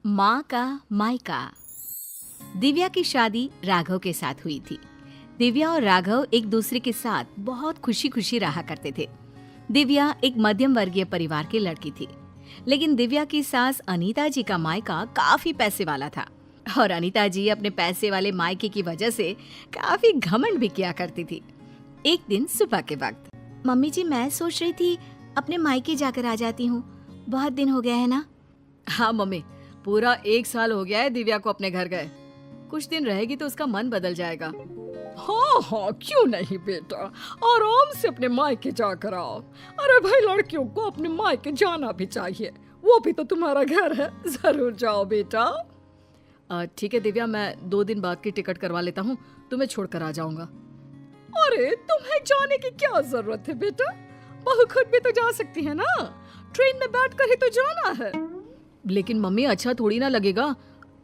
माँ का मायका। दिव्या की शादी राघव के साथ हुई थी। दिव्या और राघव एक दूसरे के साथ बहुत खुशी खुशी रहा करते थे। दिव्या एक मध्यम वर्गीय परिवार की लड़की थी, लेकिन दिव्या की सास अनीता जी का मायका काफी पैसे वाला था और अनीता जी अपने पैसे वाले मायके की वजह से काफी घमंड भी किया करती थी। एक दिन सुबह के वक्त, मम्मी जी मैं सोच रही थी अपने मायके जाकर आ जाती हूँ, बहुत दिन हो गया है ना। हाँ मम्मी, पूरा 1 साल हो गया है दिव्या को अपने घर गए। कुछ दिन रहेगी तो उसका मन बदल जाएगा। हाँ हाँ, क्यों नहीं बेटा, आराम से अपने मायके जाकर आओ। अरे भाई, लड़कियों को अपने मायके जाना भी चाहिए, वो भी तो तुम्हारा घर है। जरूर जाओ बेटा। ठीक है दिव्या, मैं 2 दिन बाद की टिकट करवा लेता हूँ, तुम्हें छोड़कर आ जाऊंगा। अरे तुम्हें जाने की क्या जरूरत है बेटा, बहू खुद भी तो जा सकती है ना, ट्रेन में बैठकर ही तो जाना है। लेकिन मम्मी, अच्छा थोड़ी ना लगेगा,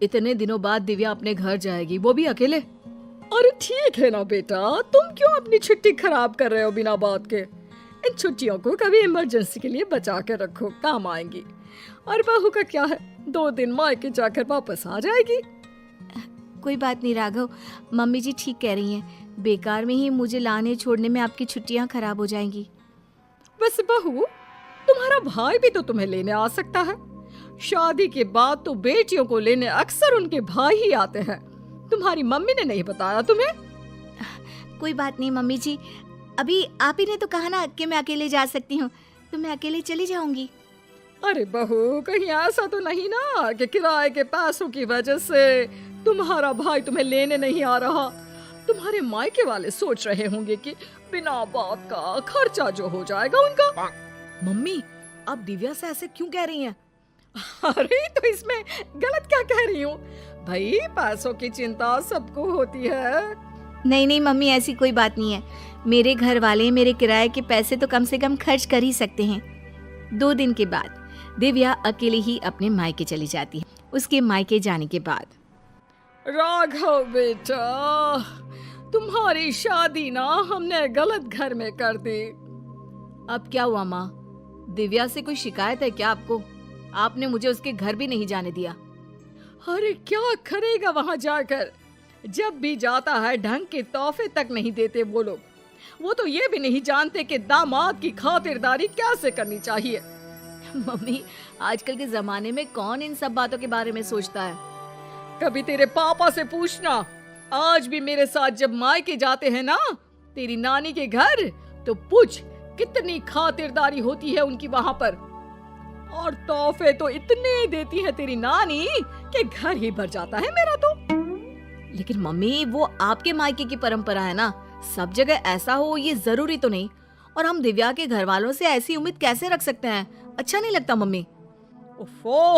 इतने दिनों बाद दिव्या अपने घर जाएगी, वो भी अकेले। अरे ठीक है ना बेटा, तुम क्यों अपनी छुट्टी खराब कर रहे हो बिना बात के। इन छुट्टियों को कभी इमरजेंसी के लिए बचा के रखो, काम आएंगी। और बहू का क्या है, 2 दिन मायके जाकर वापस आ जाएगी। कोई बात नहीं राघव, मम्मी जी ठीक कह रही हैं, बेकार में ही मुझे लाने छोड़ने में आपकी छुट्टियां खराब हो जाएंगी। वैसे बहू, तुम्हारा भाई भी तो तुम्हें लेने आ सकता है। शादी के बाद तो बेटियों को लेने अक्सर उनके भाई ही आते हैं। तुम्हारी मम्मी ने नहीं बताया तुम्हें? कोई बात नहीं मम्मी जी, अभी आप ही ने तो कहा ना कि मैं अकेले जा सकती हूँ, तो मैं अकेले चली जाऊंगी। अरे बहू, कहीं ऐसा तो नहीं ना कि किराए के पैसों की वजह से तुम्हारा भाई तुम्हें लेने नहीं आ रहा। तुम्हारे मायके वाले सोच रहे होंगे कि बिना बात का खर्चा जो हो जाएगा उनका। मम्मी, आप दिव्या से ऐसे क्यों कह रही हैं? अरे तो इसमें गलत क्या कह रही हूँ भाई, पैसों की चिंता सबको होती है। नहीं नहीं मम्मी, ऐसी कोई बात नहीं है। मेरे घर वाले मेरे किराए के पैसे तो कम से कम खर्च कर ही सकते हैं। 2 दिन के बाद दिव्या अकेले ही अपने मायके चली जाती है। उसके मायके जाने के बाद, राघव बेटा, तुम्हारी शादी ना हमने गलत घर में कर दी। अब क्या हुआ माँ, दिव्या से कोई शिकायत है क्या आपको? आपने मुझे उसके घर भी नहीं जाने दिया। अरे क्या करेगा वहां जाकर, जब भी जाता है ढंग के तोहफे तक नहीं देते वो लोग। वो तो ये भी नहीं जानते कि दामाद की खातिरदारी कैसे करनी चाहिए। मम्मी, आजकल के जमाने में कौन इन सब बातों के बारे में सोचता है? कभी तेरे पापा से पूछना, आज भी मेरे साथ जब मायके जाते हैं ना तेरी नानी के घर, तो पूछ कितनी खातिरदारी होती है उनकी वहां पर। और तोहफे तो इतने देती है तेरी नानी कि घर ही भर जाता है मेरा तो। लेकिन मम्मी, वो आपके मायके की परंपरा है ना, सब जगह ऐसा हो ये जरूरी तो नहीं। और हम दिव्या के घर वालों से ऐसी उम्मीद कैसे रख सकते हैं? अच्छा नहीं लगता मम्मी। ओफो,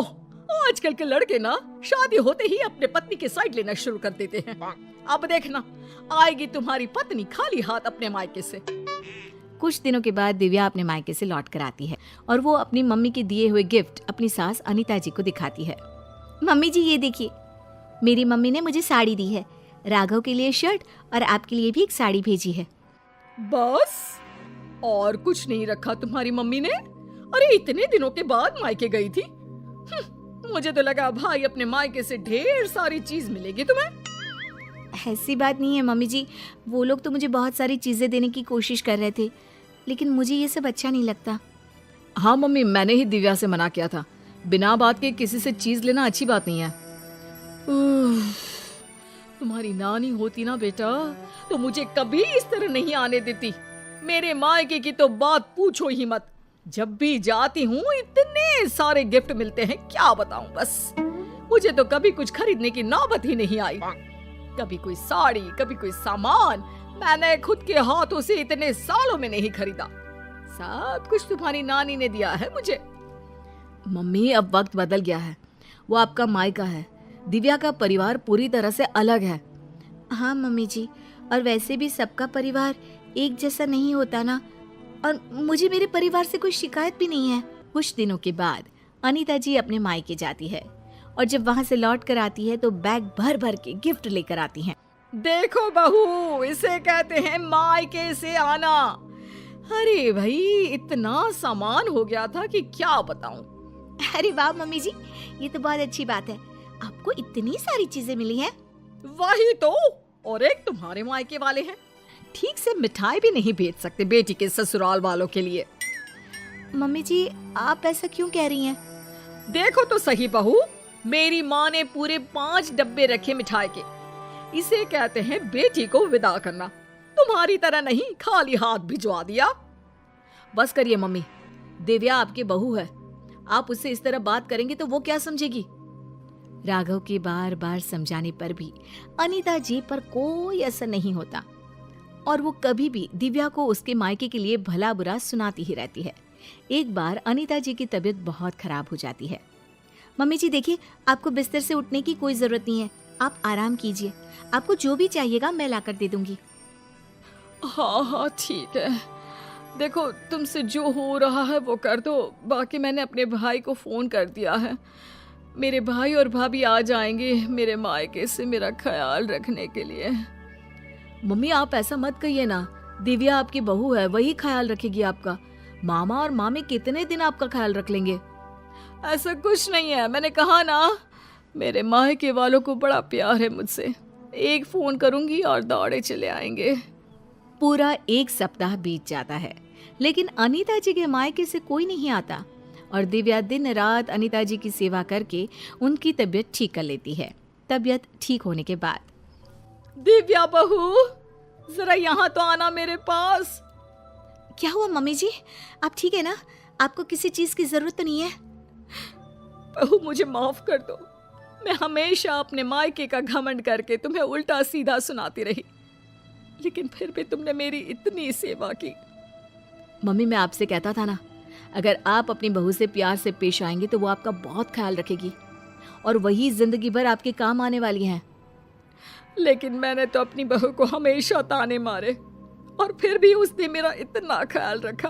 आजकल के लड़के ना शादी होते ही अपने पत्नी की साइड लेना शुरू कर देते हैं। अब देखना, आएगी तुम्हारी पत्नी खाली हाथ अपने मायके से। कुछ दिनों के बाद दिव्या अपने मायके से लौट कर आती है और वो अपनी मम्मी के दिए हुए गिफ्ट अपनी सास अनीता जी को दिखाती है। मम्मी जी ये देखिए, मेरी मम्मी ने मुझे साड़ी दी है, राघव के लिए शर्ट और आपके लिए भी एक साड़ी भेजी है। बस और कुछ नहीं रखा तुम्हारी मम्मी ने? अरे इतने दिनों के बाद मायके गई थी। मुझे तो लगा भाई अपने मायके से ढेर सारी चीज मिलेगी तुम्हें। ऐसी बात नहीं है मम्मी जी, वो लोग तो मुझे बहुत सारी चीजें देने की कोशिश कर रहे थे, लेकिन मुझे ये सब अच्छा नहीं लगता। हाँ मम्मी, मैंने ही दिव्या से मना किया था, बिना बात के किसी से चीज लेना अच्छी बात नहीं है। तुम्हारी नानी होती ना बेटा, तो मुझे कभी इस तरह नहीं आने देती। मेरे मायके की तो बात पूछो ही मत, जब भी जाती हूँ इतने सारे गिफ्ट मिलते हैं, क्या बताऊं। बस मुझे तो कभी कुछ खरीदने की नौबत ही नहीं आई। कभी कोई साड़ी, कभी कोई सामान मैंने खुद के हाथों से इतने सालों में नहीं खरीदा। सब कुछ तुम्हारी नानी ने दिया है मुझे। मम्मी, अब वक्त बदल गया है, वो आपका मायका है, दिव्या का परिवार पूरी तरह से अलग है। हाँ मम्मी जी, और वैसे भी सबका परिवार एक जैसा नहीं होता ना, और मुझे मेरे परिवार से कोई शिकायत भी नहीं है। कुछ दिनों के बाद अनीता जी अपने मायके जाती है और जब वहाँ से लौट कर आती है तो बैग भर भर के गिफ्ट लेकर आती हैं। देखो बहू, इसे कहते हैं मायके से आना। अरे भाई, इतना सामान हो गया था कि क्या बताऊं। अरे वाह मम्मी जी, ये तो बहुत अच्छी बात है। आपको इतनी सारी चीजें मिली हैं। वही तो, और एक तुम्हारे मायके वाले हैं, ठीक से मिठाई भी नहीं भेज सकते बेटी के ससुराल वालों के लिए। मम्मी जी, आप ऐसा क्यों कह रही हैं? देखो तो सही बहू, मेरी माँ ने पूरे 5 डब्बे रखे मिठाई के। इसे कहते हैं बेटी को विदा करना। तुम्हारी तरह नहीं खाली हाथ भिजवा दिया। बस करिए मम्मी, दिव्या आपकी बहू है, आप उससे इस तरह बात करेंगे तो वो क्या समझेगी? राघव के बार बार समझाने पर भी अनीता जी पर कोई असर नहीं होता और वो कभी भी दिव्या को उसके मायके के लिए भला बुरा सुनाती ही रहती है। एक बार अनीता जी की तबीयत बहुत खराब हो जाती है। मम्मी जी देखिए, आपको बिस्तर से उठने की कोई जरूरत नहीं है, आप आराम कीजिए। आपको जो भी चाहिएगा मैं लाकर दे दूंगी। हाँ हाँ ठीक है, देखो तुमसे जो हो रहा है वो कर दो। बाकी मैंने अपने भाई को फोन कर दिया है, मेरे भाई और भाभी आ जाएंगे मेरे मायके से मेरा ख्याल रखने के लिए। मम्मी आप ऐसा मत कहिए ना, दिव्या आपकी बहू है, वही ख्याल रखेगी आपका। मामा और मामी कितने दिन आपका ख्याल रख लेंगे? ऐसा कुछ नहीं है, मैंने कहा ना, मेरे मायके वालों को बड़ा प्यार है मुझसे। एक फोन करूंगी और दौड़े चले आएंगे। पूरा 1 सप्ताह बीत जाता है, लेकिन अनीता जी के मायके से कोई नहीं आता और दिव्या दिन रात अनीता जी की सेवा करके उनकी तबीयत ठीक कर लेती है। तबीयत ठीक होने के बाद, दिव्या बहू जरा यहाँ तो आना मेरे पास। क्या हुआ मम्मी जी, आप ठीक है ना? आपको किसी चीज की जरूरत तो नहीं है? बहू मुझे माफ कर दो, मैं हमेशा अपने मायके का घमंड करके तुम्हें उल्टा सीधा सुनाती रही, लेकिन फिर भी तुमने मेरी इतनी सेवा की। मम्मी मैं आपसे कहता था ना, अगर आप अपनी बहू से प्यार से पेश आएंगे तो वो आपका बहुत ख्याल रखेगी और वही जिंदगी भर आपके काम आने वाली हैं। लेकिन मैंने तो अपनी बहू को हमेशा ताने मारे और फिर भी उसने मेरा इतना ख्याल रखा।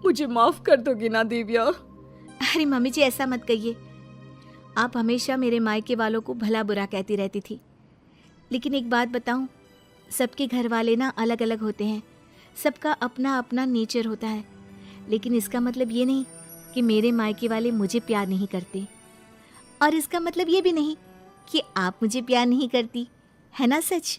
मुझे माफ कर दोगी ना दिव्या? अरे मम्मी जी ऐसा मत कहिए, आप हमेशा मेरे मायके वालों को भला बुरा कहती रहती थी, लेकिन एक बात बताऊं, सबके घर वाले ना अलग अलग होते हैं, सबका अपना अपना नेचर होता है, लेकिन इसका मतलब ये नहीं कि मेरे मायके वाले मुझे प्यार नहीं करते और इसका मतलब ये भी नहीं कि आप मुझे प्यार नहीं करती, है ना सच?